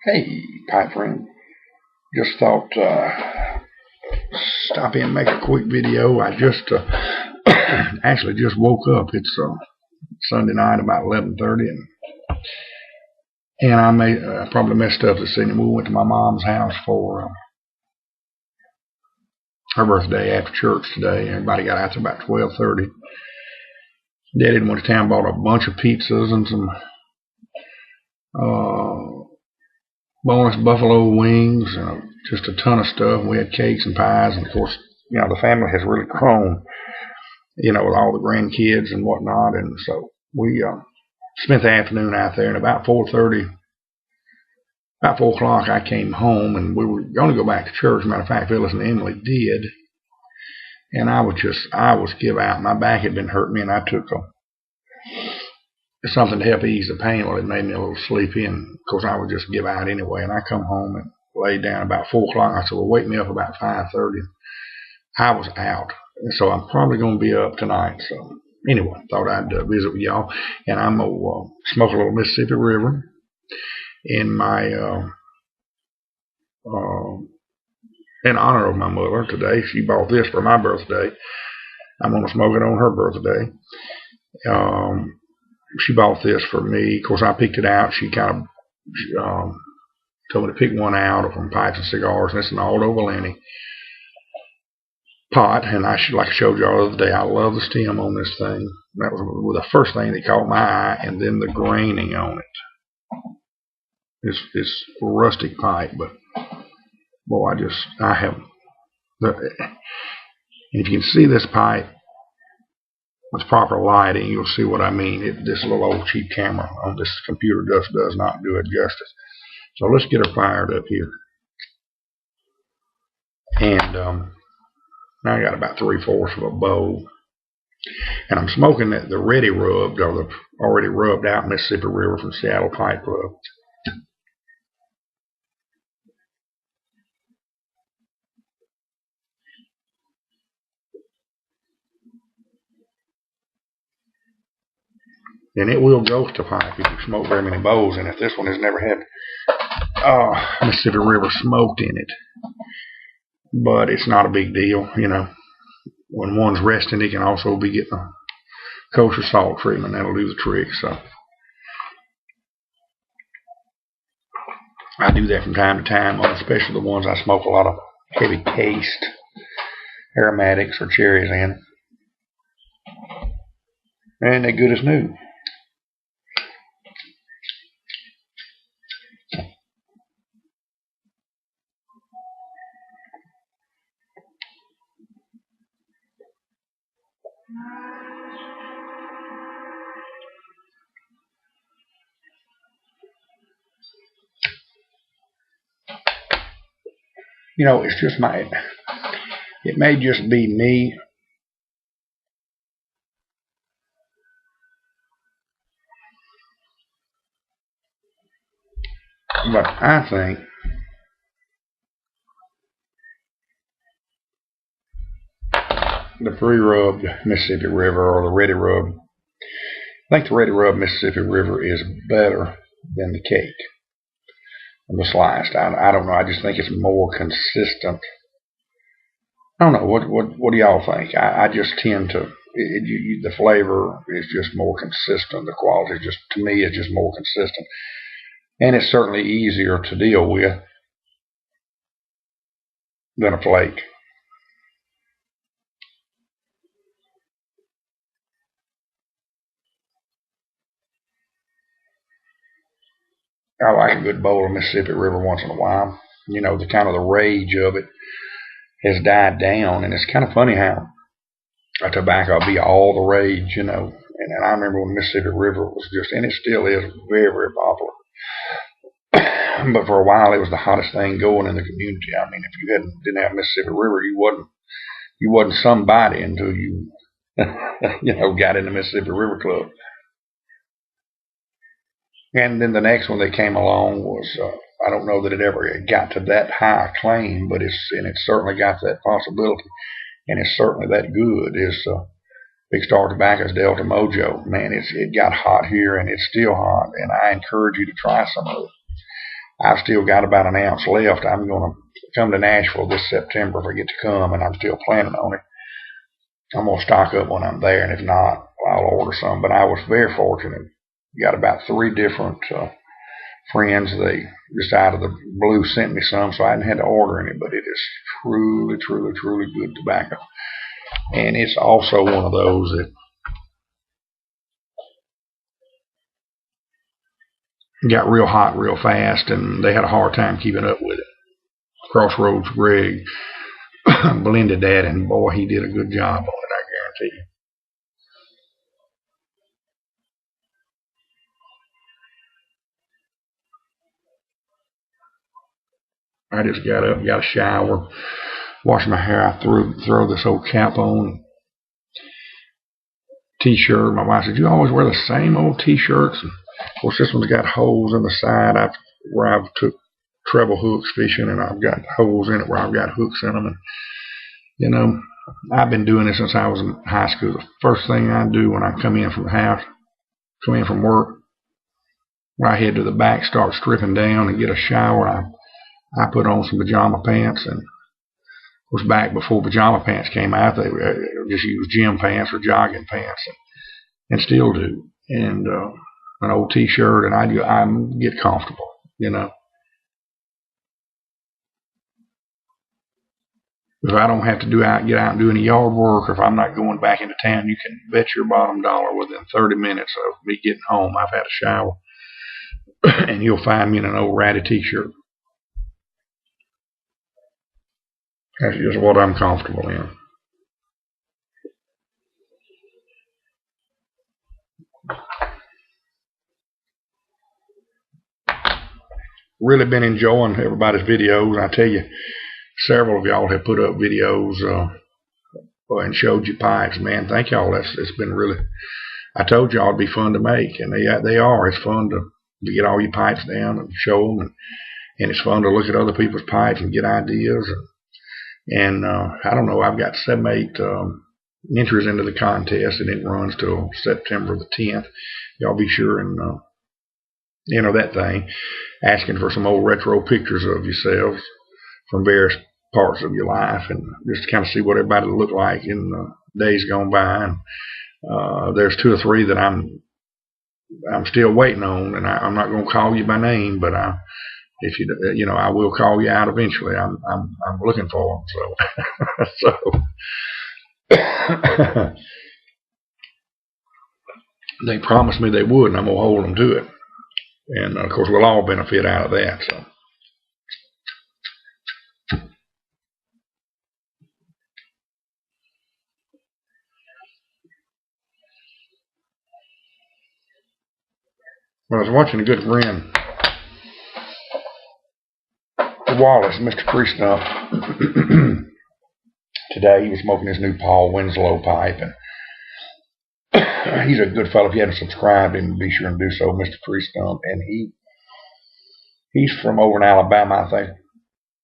Hey, pipe friend. Just thought stop in and make a quick video. I just actually just woke up. It's Sunday night about 11:30, and I probably messed up this evening. We went to my mom's house for her birthday after church today. Everybody got out there about 12:30. Daddy went to town, bought a bunch of pizzas and some boneless buffalo wings, just a ton of stuff. We had cakes and pies, and of course, the family has really grown, with all the grandkids and whatnot. And so we spent the afternoon out there, and about 4:30, about 4 o'clock, I came home, and we were going to go back to church. As a matter of fact, Phyllis and Emily did, and I was give out. My back had been hurting me, and I took something to help ease the pain. Well, it made me a little sleepy, and of course I would just give out anyway. And I come home and laid down about 4 o'clock. I said, well, wake me up about 5:30. I was out, and so I'm probably going to be up tonight. So anyway, thought I'd visit with y'all, and I'm going to smoke a little Mississippi River in my in honor of my mother today. She bought this for my birthday. I'm going to smoke it on her birthday. She bought this for me. Of course, I picked it out. She kind of told me to pick one out from Pipes and Cigars, and it's an Aldo Valenti pot. And like I showed y'all the other day, I love the stem on this thing. That was the first thing that caught my eye, and then the graining on it. It's rustic pipe, but boy, I have. If you can see this pipe with proper lighting, you'll see what I mean. This little old cheap camera on this computer just does not do it justice. So let's get her fired up here. And now I got about 3/4 of a bowl. And I'm smoking the ready rubbed, or the already rubbed out Mississippi River from Seattle Pipe Club. And it will ghost a pipe if you smoke very many bowls in it. This one has never had Mississippi River smoked in it. But it's not a big deal, When one's resting, it can also be getting a kosher salt treatment. That'll do the trick. So I do that from time to time, especially the ones I smoke a lot of heavy taste aromatics or cherries in. And they're good as new. It's just it may just be me, but I think the pre-rubbed Mississippi River, or the ready rub, I think the ready rub Mississippi River is better than the cake, the sliced. I don't know. I just think it's more consistent. I don't know. What do y'all think? I just tend to. The flavor is just more consistent. The quality to me is just more consistent, and it's certainly easier to deal with than a flake. I like a good bowl of Mississippi River once in a while. The rage of it has died down, and it's kind of funny how tobacco will be all the rage, And I remember when Mississippi River was and it still is very, very popular. But for a while, it was the hottest thing going in the community. I mean, if you didn't have Mississippi River, you wasn't somebody until you, got in the Mississippi River Club. And then the next one that came along was, I don't know that it ever got to that high claim, but it's certainly got that possibility, and it's certainly that good. Is Big Star Tobacco's Delta Mojo. Man, it got hot here, and it's still hot, and I encourage you to try some of it. I've still got about an ounce left. I'm going to come to Nashville this September if I get to come, and I'm still planning on it. I'm going to stock up when I'm there, and if not, I'll order some. But I was very fortunate. Got about 3 different friends. They just out of the blue sent me some, so I hadn't had to order any, but it is truly, truly, truly good tobacco. And it's also one of those that got real hot real fast, and they had a hard time keeping up with it. Crossroads Greg blended that, and boy, he did a good job on it, I guarantee you. I just got up, got a shower, washed my hair. I throw this old cap on, t-shirt. My wife said, "You always wear the same old t-shirts?" And of course, this one's got holes in the side where I've took treble hooks fishing, and I've got holes in it where I've got hooks in them. And you know, I've been doing this since I was in high school. The first thing I do when I come in from work, when I head to the back, start stripping down and get a shower, I put on some pajama pants, and of course back before pajama pants came out, they just used gym pants or jogging pants, and still do, and an old t-shirt, and I get comfortable, you know. If I don't have to get out and do any yard work, or if I'm not going back into town, you can bet your bottom dollar within 30 minutes of me getting home, I've had a shower, and you'll find me in an old ratty t-shirt. That's just what I'm comfortable in. Really been enjoying everybody's videos. I tell you, several of y'all have put up videos and showed you pipes. Man, thank y'all. It's been really, I told y'all it'd be fun to make, and they are. It's fun to get all your pipes down and show them, and it's fun to look at other people's pipes and get ideas. And I don't know, I've got 7, 8 entries into the contest, and it runs till September the 10th. Y'all be sure and enter that thing, asking for some old retro pictures of yourselves from various parts of your life, and just to kind of see what everybody looked like in days gone by. And there's 2 or 3 that I'm still waiting on, and I'm not going to call you by name, but if you know, I will call you out eventually. I'm looking for them. So they promised me they would, and I'm gonna hold them to it. And of course, we'll all benefit out of that. So. Well, I was watching a good friend, Wallace, Mr. Tree Stump, today. He was smoking his new Paul Winslow pipe, and he's a good fellow. If you haven't subscribed him, be sure and do so, Mr. Tree Stump. And he's from over in Alabama, I think.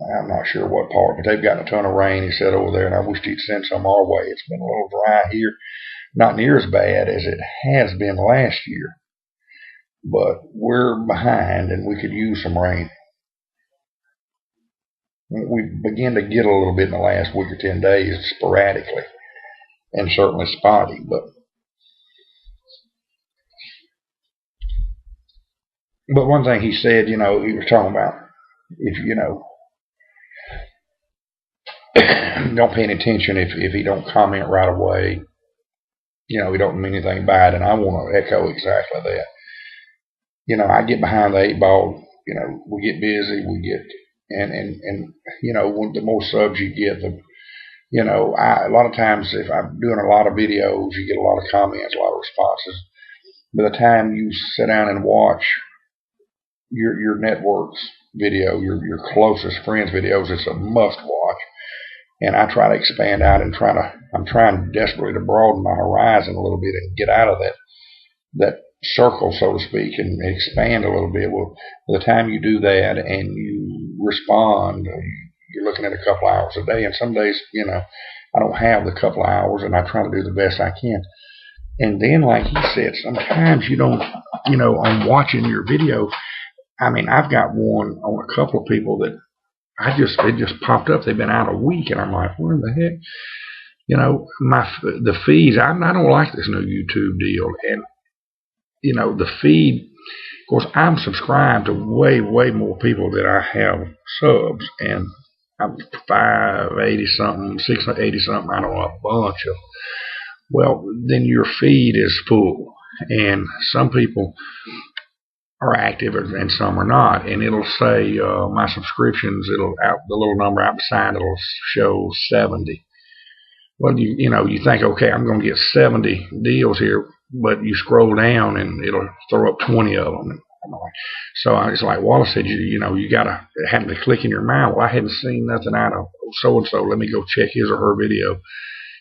I'm not sure what part, but they've gotten a ton of rain, he said, over there, and I wished he'd send some our way. It's been a little dry here, not near as bad as it has been last year, but we're behind, and we could use some rain. We began to get a little bit in the last week or 10 days, sporadically, and certainly spotty. But one thing he said, you know, he was talking about, if you know, don't pay any attention if he don't comment right away. You know, he don't mean anything bad, and I want to echo exactly that. You know, I get behind the 8 ball. You know, we get busy, and you know, the more subs you get, you know, a lot of times if I'm doing a lot of videos, you get a lot of comments, a lot of responses. By the time you sit down and watch your network's video, your closest friends' videos, it's a must watch. And I try to expand out and I'm trying desperately to broaden my horizon a little bit and get out of that circle, so to speak, and expand a little bit. Well, by the time you do that and you respond, you're looking at a couple hours a day. And some days, you know, I don't have the couple of hours, and I try to do the best I can. And then, like he said, sometimes you don't, you know, on watching your video, I mean, I've got one on a couple of people that it just popped up. They've been out a week, and I'm like, what in the heck? You know, the feeds. I don't like this new YouTube deal, and you know, the feed. Of course, I'm subscribed to way more people than I have subs, and I'm 580 something, 680 something. I don't know, a bunch of. Well, then your feed is full, and some people are active and some are not, and it'll say my subscriptions. It'll out the little number out beside it'll show 70. Well, you think, okay, I'm going to get 70 deals here, but you scroll down and it'll throw up 20 of them. So it's like Wallace said, you gotta have to click in your mind. Well, I hadn't seen nothing out of so and so. Let me go check his or her video,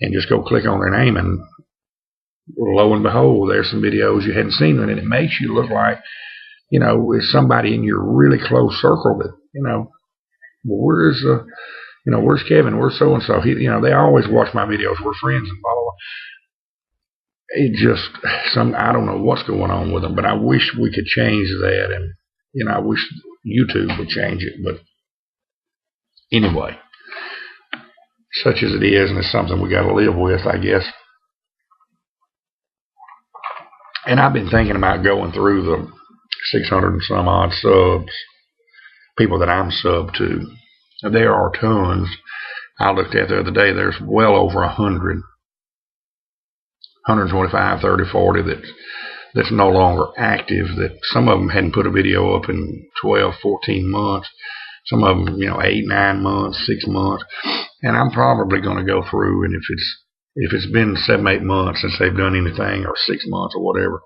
and just go click on their name, and lo and behold, there's some videos you hadn't seen, and it makes you look like, it's somebody in your really close circle that, well, where's Kevin? Where's so and so? They always watch my videos. We're friends and blah blah blah. It just I don't know what's going on with them, but I wish we could change that, and I wish YouTube would change it. But anyway, such as it is, and it's something we got to live with, I guess. And I've been thinking about going through the 600 and some odd subs, people that I'm sub to. There are tons. I looked at the other day. There's well over 100. 125, 30, 40 that's no longer active, that some of them hadn't put a video up in 12, 14 months. Some of them, 8, 9 months, 6 months. And I'm probably going to go through, and if it's been 7, 8 months since they've done anything, or 6 months or whatever,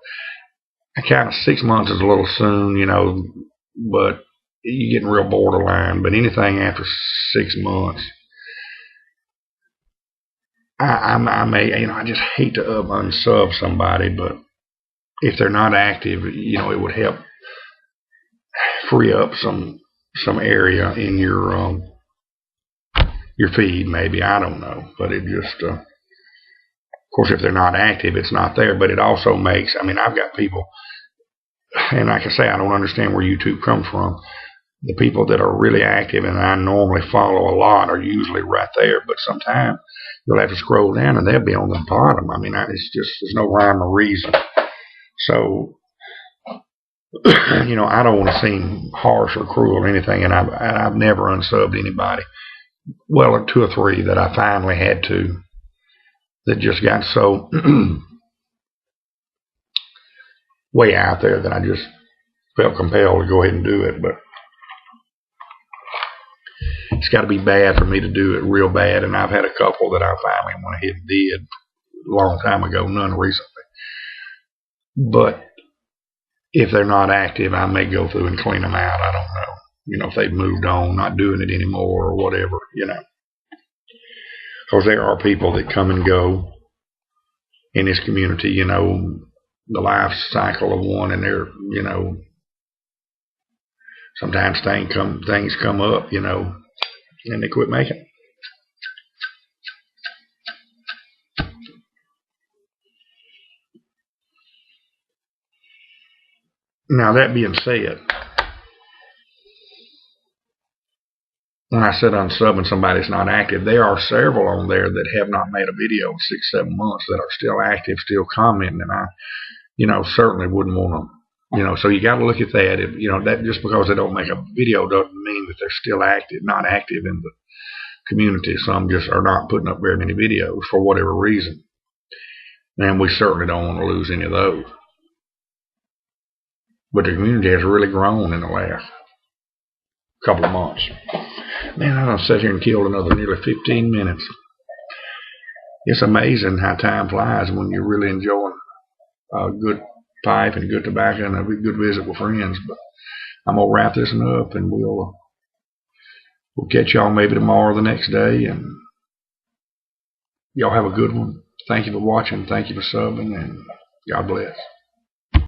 I kind of 6 months is a little soon, but you're getting real borderline. But anything after 6 months, I may, I just hate to unsub somebody, but if they're not active, it would help free up some area in your feed, maybe. I don't know, but it just, of course, if they're not active, it's not there. But it also makes, I've got people, and like I say, I don't understand where YouTube comes from. The people that are really active and I normally follow a lot are usually right there, but sometimes you'll have to scroll down and they'll be on the bottom. It's just, there's no rhyme or reason. So, I don't want to seem harsh or cruel or anything, and I've never unsubbed anybody. Well, 2 or 3 that I finally had to, that just got so way out there that I just felt compelled to go ahead and do it. But it's got to be bad for me to do it real bad, and I've had a couple that I finally went ahead and did a long time ago, none recently. But if they're not active, I may go through and clean them out. I don't know. If they've moved on, not doing it anymore or whatever, Because there are people that come and go in this community, the life cycle of one, and they're, sometimes things come up, and they quit making. Now, that being said, when I said unsubbing somebody that's not active, there are several on there that have not made a video in 6, 7 months that are still active, still commenting, and I, certainly wouldn't want them. So you got to look at that. That just because they don't make a video doesn't mean that they're still not active in the community. Some just are not putting up very many videos for whatever reason, and we certainly don't want to lose any of those. But the community has really grown in the last couple of months. Man, I done sat here and killed another nearly 15 minutes. It's amazing how time flies when you're really enjoying a good pipe and good tobacco and a good visit with friends. But I'm going to wrap this one up, and we'll catch y'all maybe tomorrow or the next day. And y'all have a good one. Thank you for watching. Thank you for subbing, and God bless.